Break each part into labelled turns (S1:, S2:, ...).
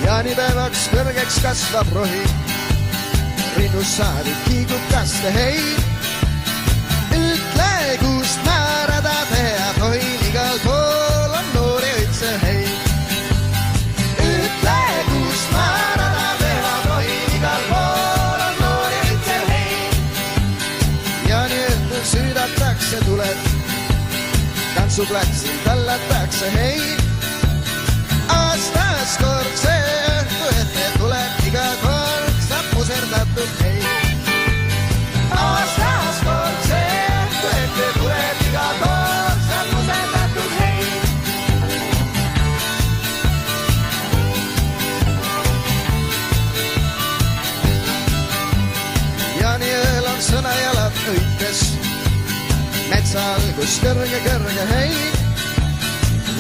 S1: Jaanipäevaks kõrgeks kasvab rohi, rinnussaadid kiigukaste hein. Ütle, kust määrada teha tohin, igal pool on noori õitse hein. Ütle, kust määrada teha tohin, igal pool on noori õitse hein. Jaaniõhtul süüdatakse tuled, tantsuplatsil tallatakse hein. Aastas kord see õhtu ette tuleb, iga kord saab muserdatud hein. Aastas kord see õhtu ette tuleb, iga kord saab muserdatud hein. Jaaniõel on sõnajalad õites, metsal kus kõrge hein.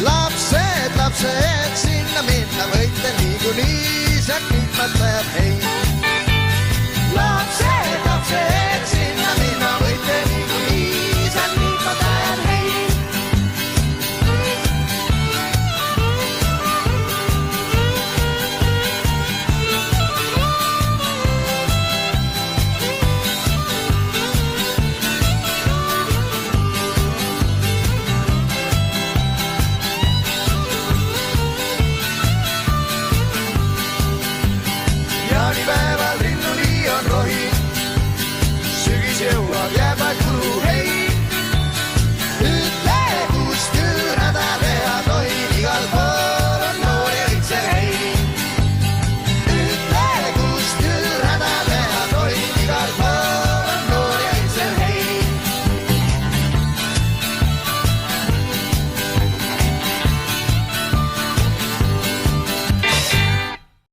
S1: Lapsed, sinna minna võite niikuinii, sealt mitmalt läheb hein. Lapsed,